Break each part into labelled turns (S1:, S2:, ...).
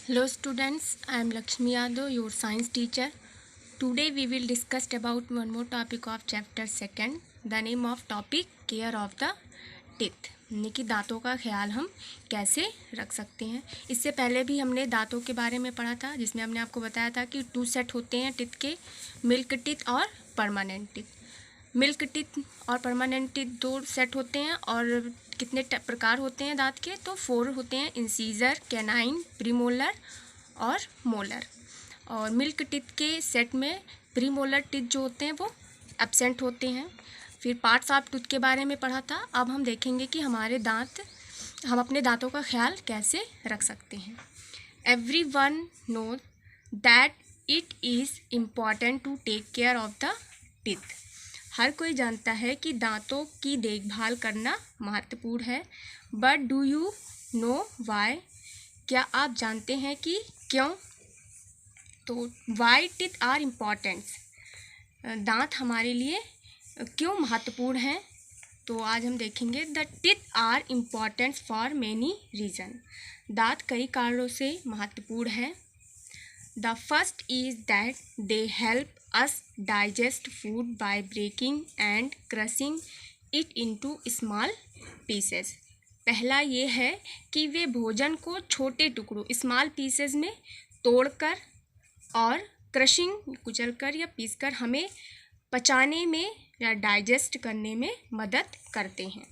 S1: Hello students, I am Lakshmi Yadav, your science teacher. Today we will discuss about one more topic of chapter 2. The name of topic care of the teeth. यानी कि दांतों का ख्याल हम कैसे रख सकते हैं। इससे पहले भी हमने दांतों के बारे में पढ़ा था, जिसमें हमने आपको बताया था कि 2 सेट होते हैं टीथ के, मिल्क टीथ और परमानेंट टीथ। मिल्क टीथ और परमानेंट टीथ 2 सेट होते हैं। और कितने प्रकार होते हैं दांत के? तो 4 होते हैं, इंसीजर, कैनाइन, प्रीमोलर और मोलर। और मिल्क टीथ के सेट में प्रीमोलर टीथ जो होते हैं वो एब्सेंट होते हैं। फिर पार्ट्स ऑफ टूथ के बारे में पढ़ा था। अब हम देखेंगे कि हम अपने दांतों का ख्याल कैसे रख सकते हैं। Everyone knows that it is important to take care of the teeth. हर कोई जानता है कि दांतों की देखभाल करना महत्वपूर्ण है। But do you know why? क्या आप जानते हैं कि क्यों? तो वाई टीथ आर इम्पॉर्टेंट, दांत हमारे लिए क्यों महत्वपूर्ण हैं? तो आज हम देखेंगे the teeth are important for many reason. दांत कई कारणों से महत्वपूर्ण है। The first is that they help us digest food by breaking and crushing it into small pieces। पहला ये है कि वे भोजन को छोटे टुकड़ों स्मॉल पीसेस में तोड़कर और क्रशिंग कुचलकर या पीसकर हमें पचाने में या डाइजेस्ट करने में मदद करते हैं।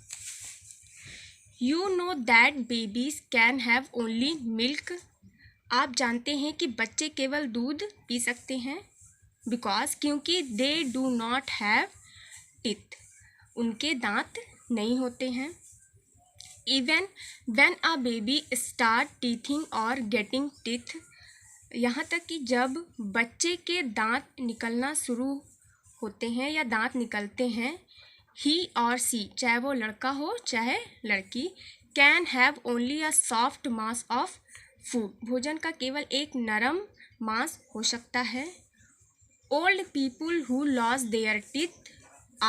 S1: You know that babies can have only milk. आप जानते हैं कि बच्चे केवल दूध पी सकते हैं। बिकॉज क्योंकि they do not have teeth, उनके दांत नहीं होते हैं। Even when a baby start teething और गेटिंग टीथ, यहाँ तक कि जब बच्चे के दांत निकलना शुरू होते हैं या दांत निकलते हैं, ही और सी, चाहे वो लड़का हो चाहे लड़की, can have only a soft mass of food. भोजन का केवल एक नरम मांस हो सकता है। Old people who lost their teeth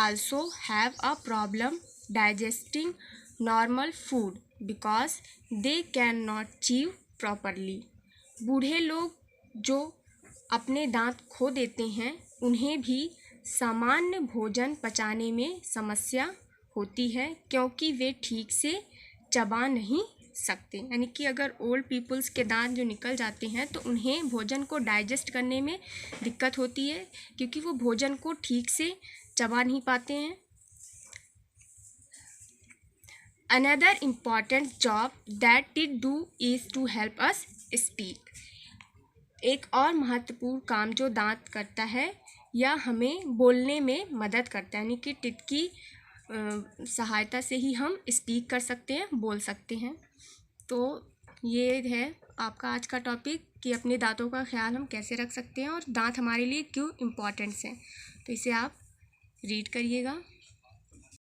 S1: also have a problem digesting normal food because they cannot chew properly। बूढ़े लोग जो अपने दांत खो देते हैं, उन्हें भी सामान्य भोजन पचाने में समस्या होती है क्योंकि वे ठीक से चबा नहीं सकते। यानी कि अगर ओल्ड पीपल्स के दांत जो निकल जाते हैं तो उन्हें भोजन को डाइजेस्ट करने में दिक्कत होती है क्योंकि वो भोजन को ठीक से चबा नहीं पाते हैं। Another important job that it do is to help us speak. एक और महत्वपूर्ण काम जो दांत करता है या हमें बोलने में मदद करता है, यानी कि टीथ की सहायता से ही हम स्पीक कर सकते हैं, बोल सकते हैं। तो ये है आपका आज का टॉपिक कि अपने दांतों का ख्याल हम कैसे रख सकते हैं और दांत हमारे लिए क्यों इम्पॉर्टेंट्स हैं। तो इसे आप रीड करिएगा।